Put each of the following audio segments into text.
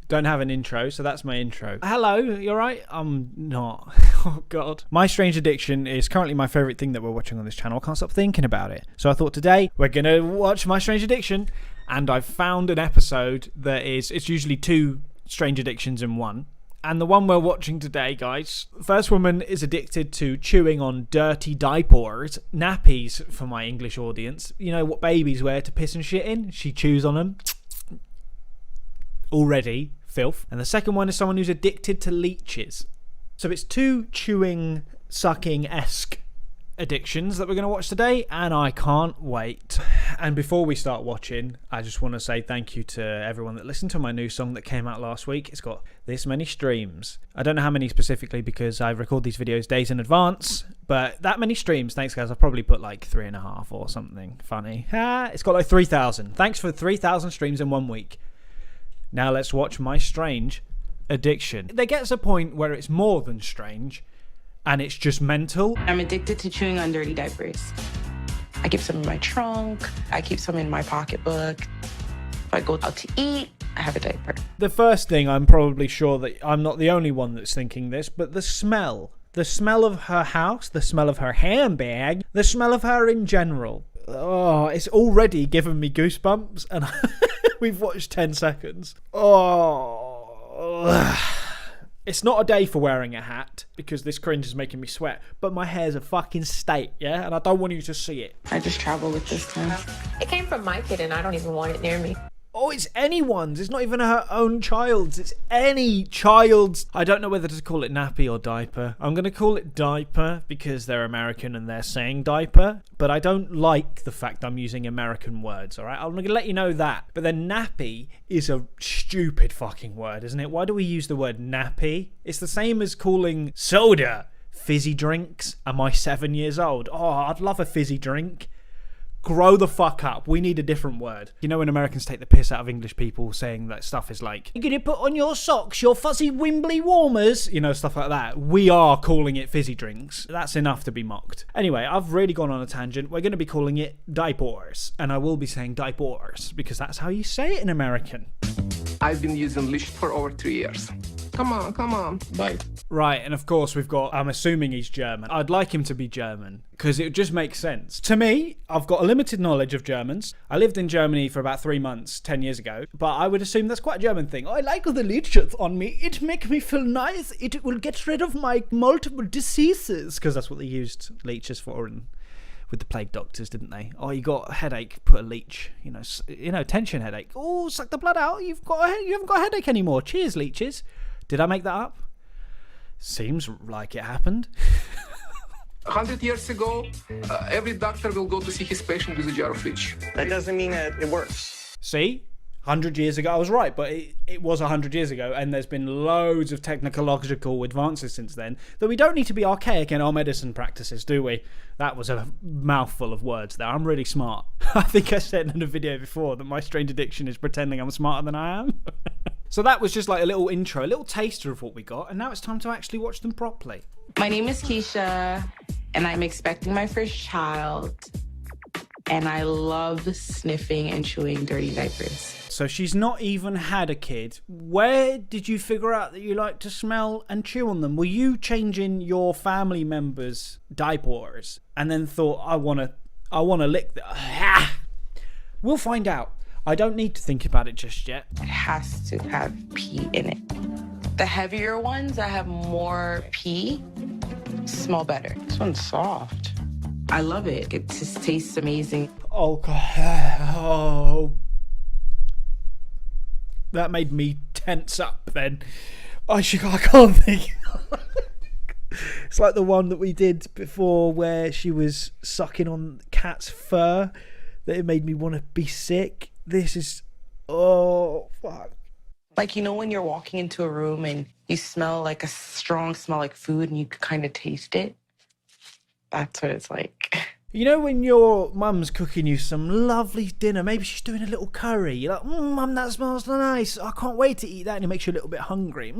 Don't have an intro, so that's my intro. Hello, you alright? I'm not. Oh god. My Strange Addiction is currently my favourite thing that we're watching on this channel. I can't stop thinking about it. So I thought today we're gonna watch My Strange Addiction, and I've found an episode that it's usually two strange addictions in one. And the one we're watching today, guys, the first woman is addicted to chewing on dirty diapers, nappies for my English audience. You know what babies wear to piss and shit in? She chews on them. Already filth. And the second one is someone who's addicted to leeches. So it's two chewing, sucking-esque addictions that we're going to watch today, and I can't wait. And before we start watching, I just want to say thank you to everyone that listened to my new song that came out last week. It's got this many streams. I don't know how many specifically because I record these videos days in advance, but that many streams. Thanks, guys. I've probably put like 3.5 or something funny. It's got like 3,000. Thanks for 3,000 streams in 1 week. Now let's watch My Strange Addiction. There gets a point where it's more than strange, and it's just mental. I'm addicted to chewing on dirty diapers. I keep some in my trunk. I keep some in my pocketbook. If I go out to eat, I have a diaper. The first thing, I'm probably sure that I'm not the only one that's thinking this, but the smell. The smell of her house, the smell of her handbag, the smell of her in general. Oh, it's already given me goosebumps, and we've watched 10 seconds. Oh, it's not a day for wearing a hat because this cringe is making me sweat, but my hair's a fucking state, yeah? And I don't want you to see it. I just travel with this time. It came from my kid and I don't even want it near me. Oh, it's anyone's. It's not even her own child's. It's any child's. I don't know whether to call it nappy or diaper. I'm going to call it diaper because they're American and they're saying diaper. But I don't like the fact I'm using American words, all right? I'm going to let you know that. But then nappy is a stupid fucking word, isn't it? Why do we use the word nappy? It's the same as calling soda fizzy drinks. Am I 7 years old? Oh, I'd love a fizzy drink. Grow the fuck up. We need a different word. You know when Americans take the piss out of English people saying that stuff is like, you're going to put on your socks, your fuzzy wimbly warmers, you know, stuff like that. We are calling it fizzy drinks. That's enough to be mocked. Anyway, I've really gone on a tangent. We're going to be calling it diapers. And I will be saying diapers because that's how you say it in American. I've been using leech for over 3 years. Come on, bye. Right, and of course we've got, I'm assuming he's German. I'd like him to be German, because it just makes sense. To me, I've got a limited knowledge of Germans. I lived in Germany for about 3 months, 10 years ago, but I would assume that's quite a German thing. I like the leeches on me. It makes me feel nice. It will get rid of my multiple diseases, because that's what they used leeches for and with the plague doctors, didn't they? Oh, you got a headache, put a leech. You know, tension headache. Oh, suck the blood out. You haven't got a headache anymore. Cheers, leeches. Did I make that up? Seems like it happened. 100 years ago, every doctor will go to see his patient with a jar of leech. That doesn't mean that it works. See? 100 years ago, I was right, but it was 100 years ago, and there's been loads of technological advances since then that we don't need to be archaic in our medicine practices, do we? That was a mouthful of words there. I'm really smart. I think I said in a video before that my strange addiction is pretending I'm smarter than I am. So that was just like a little intro, a little taster of what we got, and now it's time to actually watch them properly. My name is Keisha, and I'm expecting my first child. And I love sniffing and chewing dirty diapers. So she's not even had a kid. Where did you figure out that you like to smell and chew on them? Were you changing your family members' diapers and then thought, I want to lick them? We'll find out. I don't need to think about it just yet. It has to have pee in it. The heavier ones that have more pee smell better. This one's soft. I love it. It just tastes amazing. Oh, God. Oh. That made me tense up then. I can't think. It's like the one that we did before where she was sucking on the cat's fur that it made me want to be sick. This is... Oh, fuck. Like, you know when you're walking into a room and you smell like a strong smell like food and you kind of taste it? That's what it's like. You know when your mum's cooking you some lovely dinner, maybe she's doing a little curry, you're like, Mum, that smells nice, I can't wait to eat that, and it makes you a little bit hungry.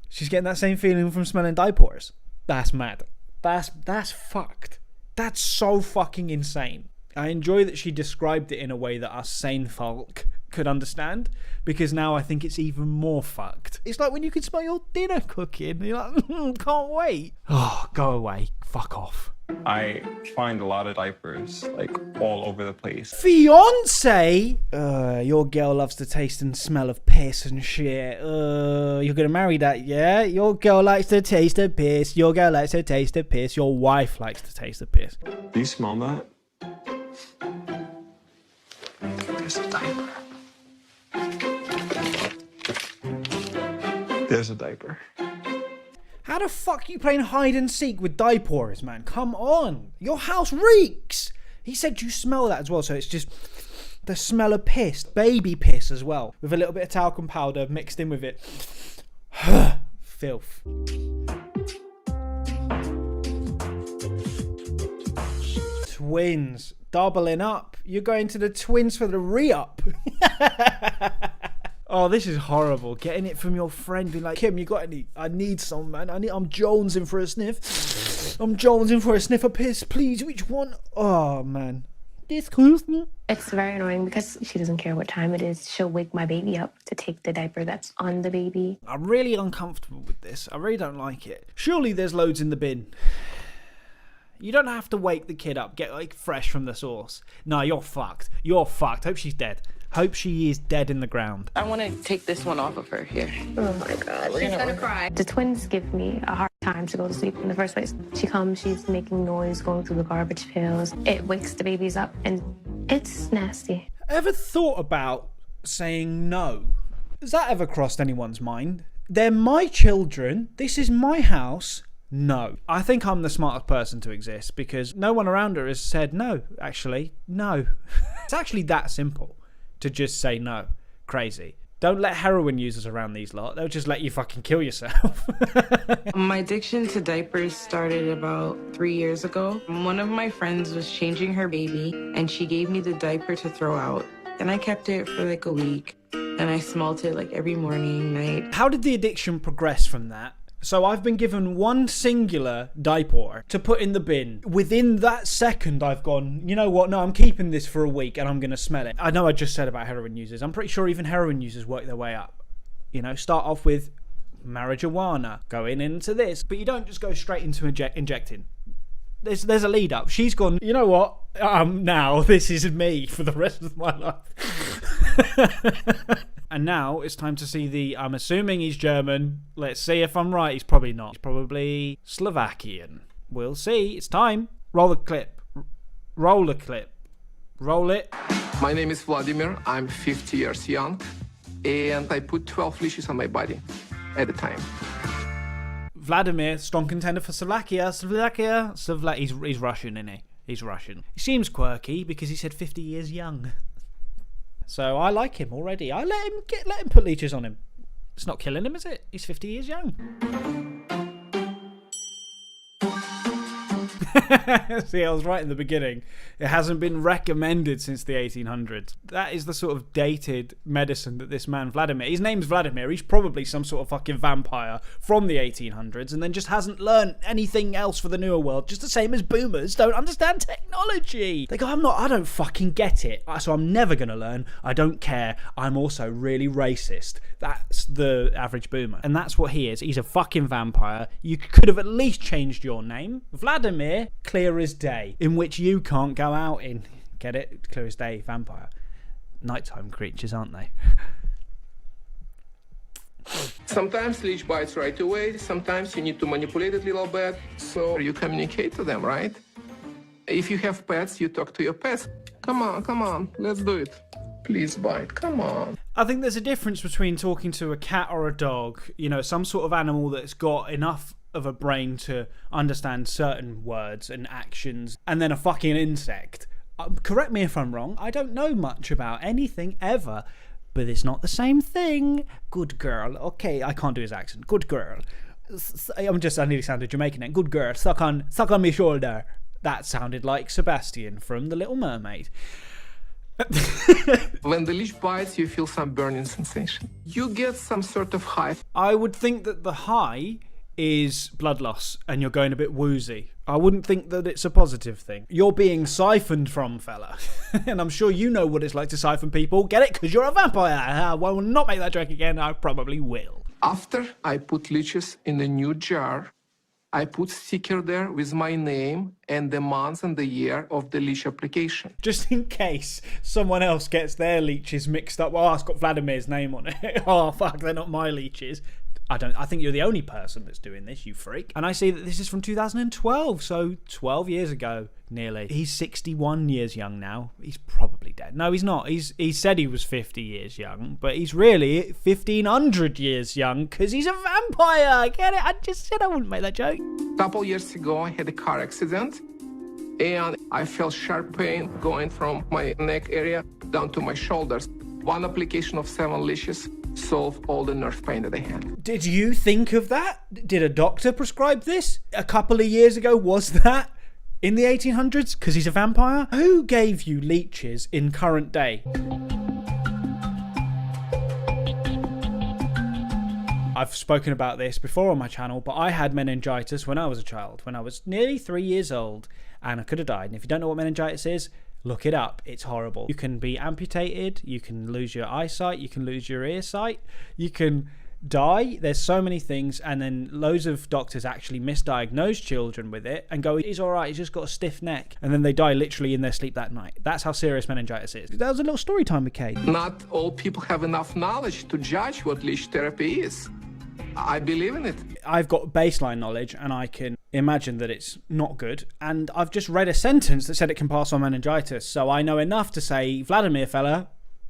She's getting that same feeling from smelling diapers. That's mad. That's fucked. That's so fucking insane. I enjoy that she described it in a way that us sane folk could understand, because now I think it's even more fucked. It's like when you can smell your dinner cooking. You're like, can't wait. Oh, go away. Fuck off. I find a lot of diapers, like, all over the place. Fiance? Your girl loves the taste and smell of piss and shit. You're gonna marry that, yeah? Your girl likes the taste of piss. Your girl likes the taste of piss. Your wife likes the taste of piss. Do you smell that? There's a diaper. There's a diaper. How the fuck are you playing hide and seek with diapers, man? Come on. Your house reeks. He said you smell that as well, so it's just the smell of piss. Baby piss as well. With a little bit of talcum powder mixed in with it. Filth. Twins. Doubling up. You're going to the twins for the re-up. Oh, this is horrible. Getting it from your friend, being like, Kim, you got any? I need some, man. I'm jonesing for a sniff. I'm jonesing for a sniff of piss. Please, which one? Oh, man. Disgusting. It's very annoying because she doesn't care what time it is. She'll wake my baby up to take the diaper that's on the baby. I'm really uncomfortable with this. I really don't like it. Surely there's loads in the bin. You don't have to wake the kid up, get like fresh from the source. No, you're fucked. You're fucked. Hope she's dead. Hope she is dead in the ground. I want to take this one off of her here. Oh my God, she's gonna cry. The twins give me a hard time to go to sleep in the first place. She comes, she's making noise, going through the garbage pails. It wakes the babies up and it's nasty. Ever thought about saying no? Has that ever crossed anyone's mind? They're my children. This is my house. No. I think I'm the smartest person to exist because no one around her has said no, actually. No. It's actually that simple to just say no. Crazy. Don't let heroin users around these lot. They'll just let you fucking kill yourself. My addiction to diapers started about 3 years ago. One of my friends was changing her baby and she gave me the diaper to throw out. And I kept it for like a week and I smelled it like every morning, night. How did the addiction progress from that? So I've been given one singular diaper to put in the bin. Within that second, I've gone, you know what? No, I'm keeping this for a week and I'm going to smell it. I know I just said about heroin users. I'm pretty sure even heroin users work their way up. You know, start off with marijuana, going into this. But you don't just go straight into injecting. There's a lead up. She's gone, you know what? Now this is me for the rest of my life. And now it's time to see I'm assuming he's German. Let's see if I'm right. He's probably not. He's probably Slovakian. We'll see. It's time. Roll the clip. Roll the clip. Roll it. My name is Vladimir. I'm 50 years young, and I put 12 leashes on my body at a time. Vladimir, strong contender for Slovakia. He's Russian, isn't he? He's Russian. He seems quirky because he said 50 years young. So I like him already. I let him put leeches on him. It's not killing him, is it? He's 50 years young. See, I was right in the beginning. It hasn't been recommended since the 1800s. That is the sort of dated medicine that this man Vladimir, his name's Vladimir, he's probably some sort of fucking vampire from the 1800s and then just hasn't learned anything else for the newer world, just the same as boomers don't understand technology. They go, I don't fucking get it, so I'm never going to learn. I don't care. I'm also really racist. That's the average boomer. And that's what he is. He's a fucking vampire. You could have at least changed your name. Vladimir, clear as day, in which you can't go out in. Get it? Clear as day, vampire. Nighttime creatures, aren't they? Sometimes leech bites right away. Sometimes you need to manipulate it a little bit. So you communicate to them, right? If you have pets, you talk to your pets. Come on, let's do it. Please bite, come on. I think there's a difference between talking to a cat or a dog, you know, some sort of animal that's got enough of a brain to understand certain words and actions, and then a fucking insect. Correct me if I'm wrong, I don't know much about anything ever, but it's not the same thing. Good girl. Okay, I can't do his accent. Good girl. I nearly sounded Jamaican then. Good girl, suck on me shoulder. That sounded like Sebastian from The Little Mermaid. When the leech bites, you feel some burning sensation. You get some sort of high. I would think that the high is blood loss and you're going a bit woozy. I wouldn't think that it's a positive thing. You're being siphoned from, fella. And I'm sure you know what it's like to siphon people. Get it? Because you're a vampire. I will not make that joke again. I probably will. After I put leeches in a new jar, I put sticker there with my name and the month and the year of the leech application. Just in case someone else gets their leeches mixed up. Oh, it's got Vladimir's name on it. Oh, fuck, they're not my leeches. I think you're the only person that's doing this, you freak. And I see that this is from 2012, so 12 years ago, nearly. He's 61 years young now. He's probably dead. No, he's not. He said he was 50 years young, but he's really 1,500 years young because he's a vampire. Get it? I just said I wouldn't make that joke. A couple years ago, I had a car accident, and I felt sharp pain going from my neck area down to my shoulders. One application of 7 leashes solved all the nerve pain that I had. Did you think of that? Did a doctor prescribe this? A couple of years ago, was that in the 1800s? Because he's a vampire? Who gave you leeches in current day? I've spoken about this before on my channel, but I had meningitis when I was a child, when I was nearly 3 years old, and I could have died. And if you don't know what meningitis is, look it up. It's horrible. You can be amputated, you can lose your eyesight, you can lose your ear sight, you can die. There's so many things, and then loads of doctors actually misdiagnose children with it and go, he's alright, he's just got a stiff neck, and then they die literally in their sleep that night. That's how serious meningitis is. That was a little story time with Kate. Not all people have enough knowledge to judge what leech therapy is. I believe in it. I've got baseline knowledge and I can imagine that it's not good, and I've just read a sentence that said it can pass on meningitis, so I know enough to say, Vladimir fella,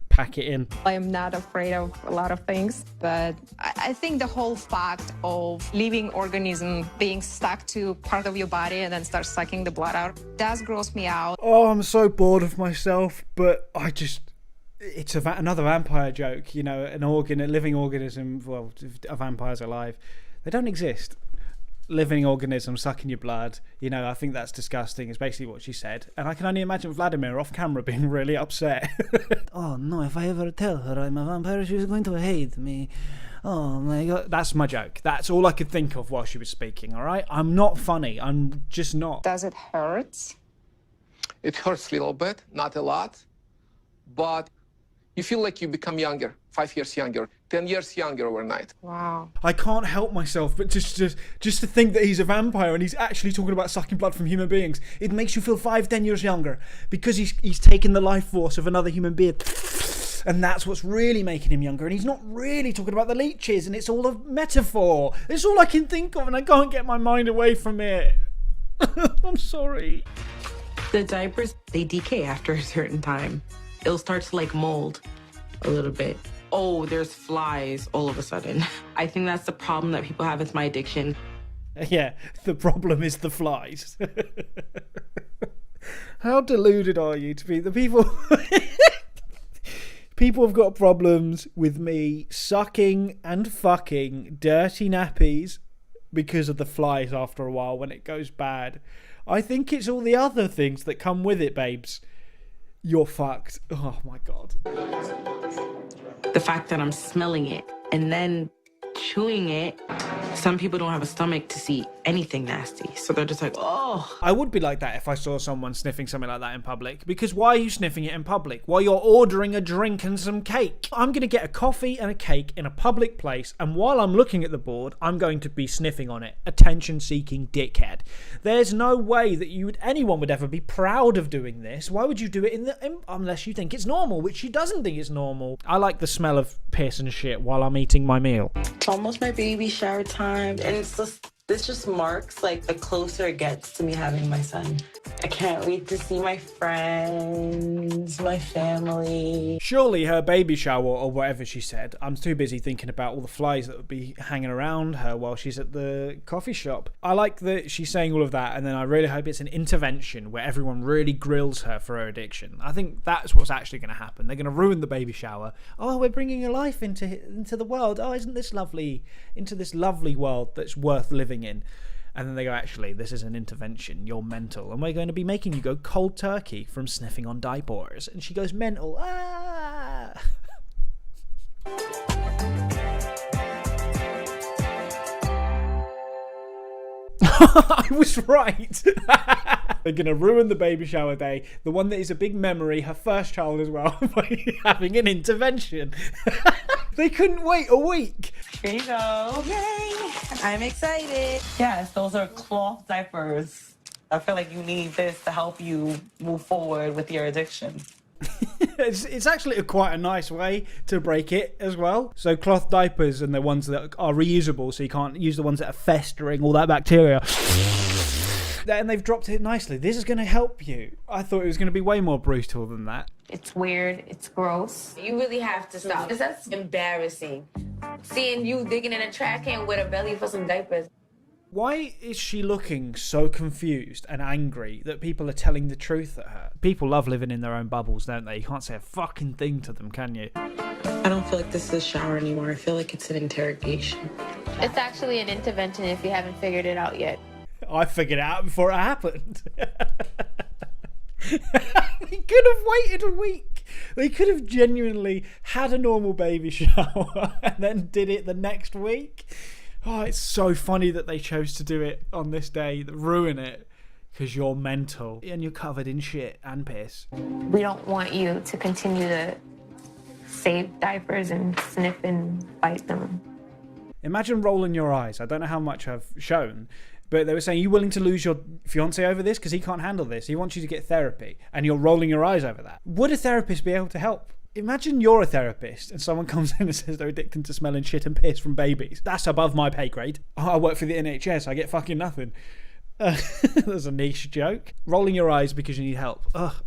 pack it in. I am not afraid of a lot of things, but I think the whole fact of living organism being stuck to part of your body and then start sucking the blood out does gross me out. Oh, I'm so bored of myself, but it's another vampire joke, you know, a living organism. Well, a vampire's alive. They don't exist. Living organism sucking your blood, you know, I think that's disgusting, is basically what she said. And I can only imagine Vladimir off camera being really upset. Oh no, if I ever tell her I'm a vampire, she's going to hate me. Oh my god. That's my joke. That's all I could think of while she was speaking, alright? I'm not funny. I'm just not. Does it hurt? It hurts a little bit, not a lot, but you feel like you become younger, 5 years younger, 10 years younger overnight. Wow. I can't help myself, but just to think that he's a vampire and he's actually talking about sucking blood from human beings, it makes you feel 5-10 years younger, because he's taken the life force of another human being, and that's what's really making him younger. And he's not really talking about the leeches, and it's all a metaphor. It's all I can think of, and I can't get my mind away from it. I'm sorry. The diapers, they decay after a certain time. It'll start to like mold a little bit. Oh, there's flies all of a sudden. I think that's the problem that people have with my addiction. Yeah, the problem is the flies. How deluded are you to be the people? People have got problems with me sucking and fucking dirty nappies because of the flies after a while when it goes bad. I think it's all the other things that come with it, babes. You're fucked. Oh my god. The fact that I'm smelling it and then chewing it, some people don't have a stomach to see anything nasty. So they're just like, oh. I would be like that if I saw someone sniffing something like that in public. Because why are you sniffing it in public? While you're ordering a drink and some cake. I'm going to get a coffee and a cake in a public place, and while I'm looking at the board, I'm going to be sniffing on it. Attention-seeking dickhead. There's no way that anyone would ever be proud of doing this. Why would you do it unless you think it's normal, which she doesn't think it's normal. I like the smell of piss and shit while I'm eating my meal. It's almost my baby shower time, and this just marks like the closer it gets to me having my son. I can't wait to see my friends, my family. Surely her baby shower, or whatever she said. I'm too busy thinking about all the flies that would be hanging around her while she's at the coffee shop. I like that she's saying all of that, and then I really hope it's an intervention where everyone really grills her for her addiction. I think that's what's actually going to happen. They're going to ruin the baby shower. Oh, we're bringing a life into the world. Oh, isn't this lovely? Into this lovely world that's worth living in. And then they go, actually, this is an intervention. You're mental. And we're going to be making you go cold turkey from sniffing on diapers. And she goes mental. Ah! I was right. They're going to ruin the baby shower day, the one that is a big memory, her first child as well, by having an intervention. They couldn't wait a week. Here you go. Yay! I'm excited. Yes, those are cloth diapers. I feel like you need this to help you move forward with your addiction. It's actually quite a nice way to break it as well. So cloth diapers and the ones that are reusable, so you can't use the ones that are festering all that bacteria. And they've dropped it nicely. This is going to help you. I thought it was going to be way more brutal than that. It's weird. It's gross. You really have to stop. Because that's embarrassing. Seeing you digging in a trash can with a belly for some diapers. Why is she looking so confused and angry that people are telling the truth at her? People love living in their own bubbles, don't they? You can't say a fucking thing to them, can you? I don't feel like this is a shower anymore. I feel like it's an interrogation. It's actually an intervention if you haven't figured it out yet. I figured it out before it happened. They could have waited a week. They could have genuinely had a normal baby shower and then did it the next week. Oh, it's so funny that they chose to do it on this day, that ruin it, because you're mental and you're covered in shit and piss. We don't want you to continue to save diapers and sniff and bite them. Imagine rolling your eyes. I don't know how much I've shown, but they were saying, you willing to lose your fiance over this? Because he can't handle this. He wants you to get therapy. And you're rolling your eyes over that. Would a therapist be able to help? Imagine you're a therapist and someone comes in and says they're addicted to smelling shit and piss from babies. That's above my pay grade. Oh, I work for the NHS. I get fucking nothing. There's a niche joke. Rolling your eyes because you need help. Ugh.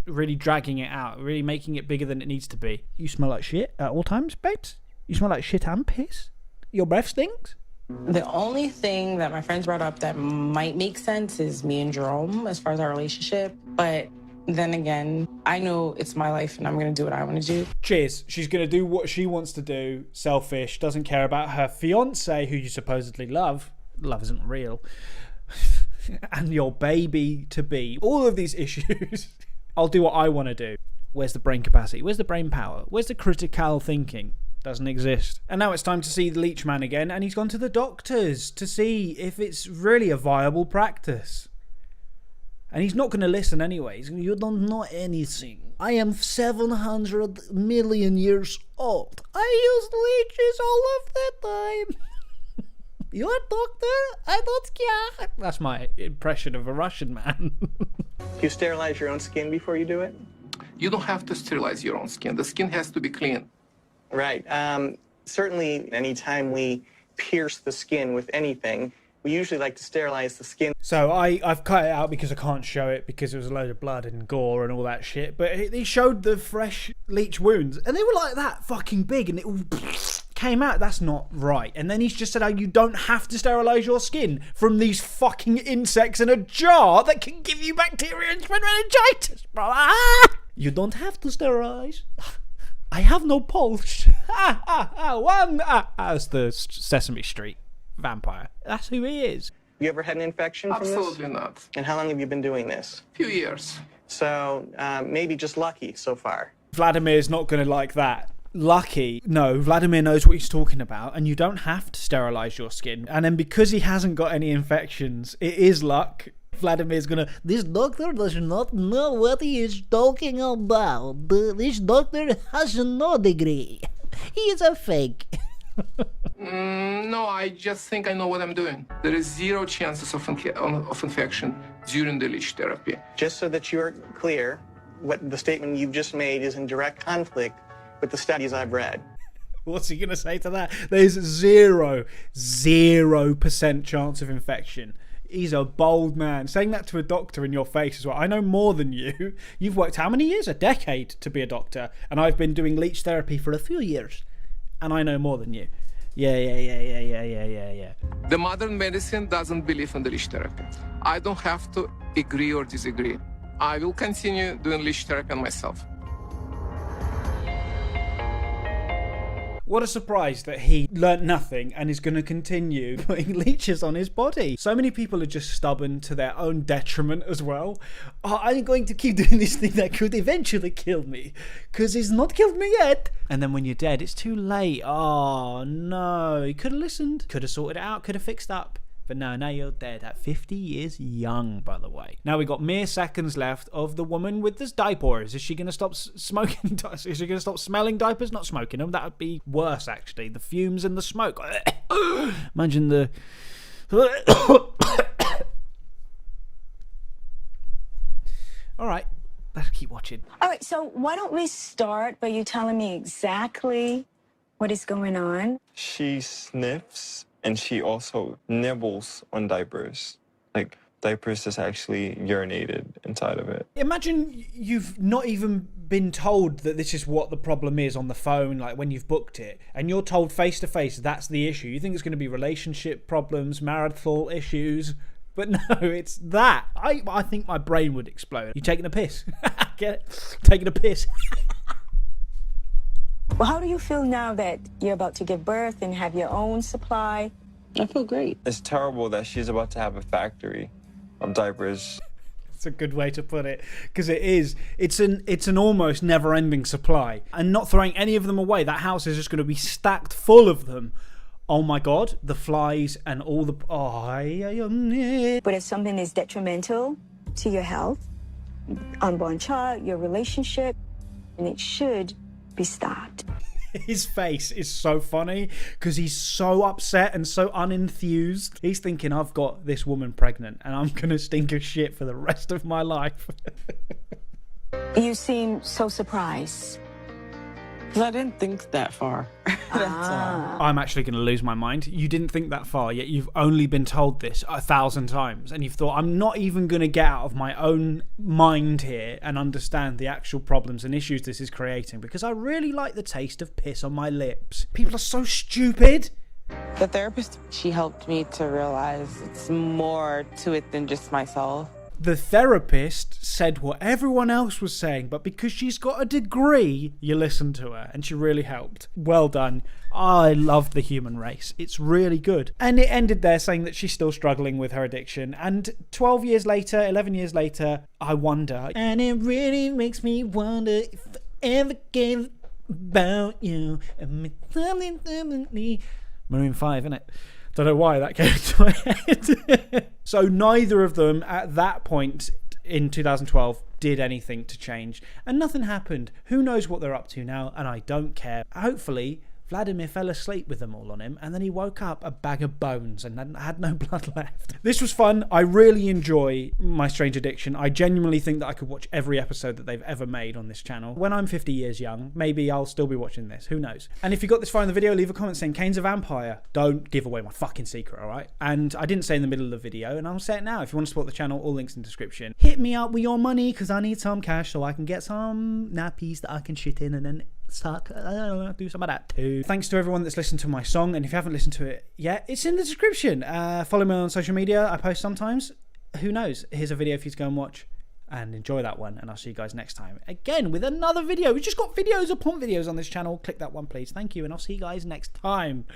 Really dragging it out. Really making it bigger than it needs to be. You smell like shit at all times, babes? You smell like shit and piss? Your breath stinks? The only thing that my friends brought up that might make sense is me and Jerome as far as our relationship. But then again, I know it's my life and I'm going to do what I want to do. Cheers. She's going to do what she wants to do. Selfish. Doesn't care about her fiance, who you supposedly love. Love isn't real. And your baby to be. All of these issues. I'll do what I want to do. Where's the brain capacity? Where's the brain power? Where's the critical thinking? Doesn't exist. And now it's time to see the leech man again, and he's gone to the doctors to see if it's really a viable practice. And he's not going to listen anyway. He's going, you don't know anything. I am 700 million years old. I use leeches all of the time. You're a doctor? I don't care. That's my impression of a Russian man. Do you sterilize your own skin before you do it? You don't have to sterilize your own skin. The skin has to be clean. Right. Certainly, anytime we pierce the skin with anything, we usually like to sterilize the skin. So I've cut it out because I can't show it because it was a load of blood and gore and all that shit. But he showed the fresh leech wounds and they were like that fucking big and it all came out. That's not right. And then he's just said, oh, you don't have to sterilize your skin from these fucking insects in a jar that can give you bacteria and spread meningitis, brother. You don't have to sterilize. I have no pulse. That's the Sesame Street vampire. That's who he is. You ever had an infection from this? Absolutely not. And how long have you been doing this? Few years. So maybe just lucky so far. Vladimir's not going to like that. Lucky. No, Vladimir knows what he's talking about, and you don't have to sterilize your skin. And then because he hasn't got any infections, it is luck. Vladimir's gonna, this doctor does not know what he is talking about. This doctor has no degree. He is a fake. No, I just think I know what I'm doing. There is 0 chances of infection during the leech therapy. Just so that you're clear, what the statement you've just made is in direct conflict with the studies I've read. What's he gonna say to that? There's 0% chance of infection. He's a bold man. Saying that to a doctor in your face as well. I know more than you. You've worked how many years? A decade to be a doctor. And I've been doing leech therapy for a few years. And I know more than you. Yeah. The modern medicine doesn't believe in the leech therapy. I don't have to agree or disagree. I will continue doing leech therapy on myself. What a surprise that he learnt nothing and is going to continue putting leeches on his body. So many people are just stubborn to their own detriment as well. Oh, I'm going to keep doing this thing that could eventually kill me because it's not killed me yet. And then when you're dead, it's too late. Oh no, he could have listened, could have sorted it out, could have fixed up. But no, now you're dead at 50 years young, by the way. Now we got mere seconds left of the woman with this diapers. Is she going to stop smoking? Is she going to stop smelling diapers? Not smoking them. That would be worse, actually. The fumes and the smoke. Imagine the... All right, let's keep watching. All right, so why don't we start by you telling me exactly what is going on? She sniffs and she also nibbles on diapers. Like, diapers just actually urinated inside of it. Imagine you've not even been told that this is what the problem is on the phone, like when you've booked it, and you're told face to face that's the issue. You think it's going to be relationship problems, marital issues, but no, it's that. I think my brain would explode. You taking a piss? Get it? Taking a piss. Well, how do you feel now that you're about to give birth and have your own supply? I feel great. It's terrible that she's about to have a factory of diapers. It's a good way to put it, because it is. It's an almost never-ending supply, and not throwing any of them away. That house is just going to be stacked full of them. Oh my God, the flies and all the... But if something is detrimental to your health, unborn child, your relationship, and it should be stopped. His face is so funny because he's so upset and so unenthused. He's thinking, I've got this woman pregnant and I'm going to stink of shit for the rest of my life. You seem so surprised. I didn't think that far. I'm actually going to lose my mind. You didn't think that far, yet you've only been told this 1,000 times. And you've thought, I'm not even going to get out of my own mind here and understand the actual problems and issues this is creating, because I really like the taste of piss on my lips. People are so stupid. The therapist, she helped me to realize it's more to it than just myself. The therapist said what everyone else was saying, but because she's got a degree, you listen to her, and she really helped. Well done. I love the human race. It's really good. And it ended there saying that she's still struggling with her addiction. And 12 years later, 11 years later, I wonder. And it really makes me wonder if I ever gave about you. Maroon 5, innit? Don't know why that came to my head. So neither of them at that point in 2012 did anything to change, and nothing happened. Who knows what they're up to now, and I don't care. Hopefully Vladimir fell asleep with them all on him, and then he woke up a bag of bones and had no blood left. This was fun. I really enjoy My Strange Addiction. I genuinely think that I could watch every episode that they've ever made on this channel. When I'm 50 years young, maybe I'll still be watching this. Who knows? And if you got this far in the video, leave a comment saying Kane's a vampire. Don't give away my fucking secret, all right? And I didn't say in the middle of the video, and I'll say it now. If you want to support the channel, all links in the description. Hit me up with your money, because I need some cash so I can get some nappies that I can shit in and then suck. I don't know, do some of that too. Thanks to everyone that's listened to my song, and if you haven't listened to it yet, it's in the description. Follow me on social media. I post sometimes. Who knows? Here's a video for you to go and watch and enjoy that one, and I'll see you guys next time again with another video. We've just got videos upon videos on this channel. Click that one, please. Thank you, and I'll see you guys next time.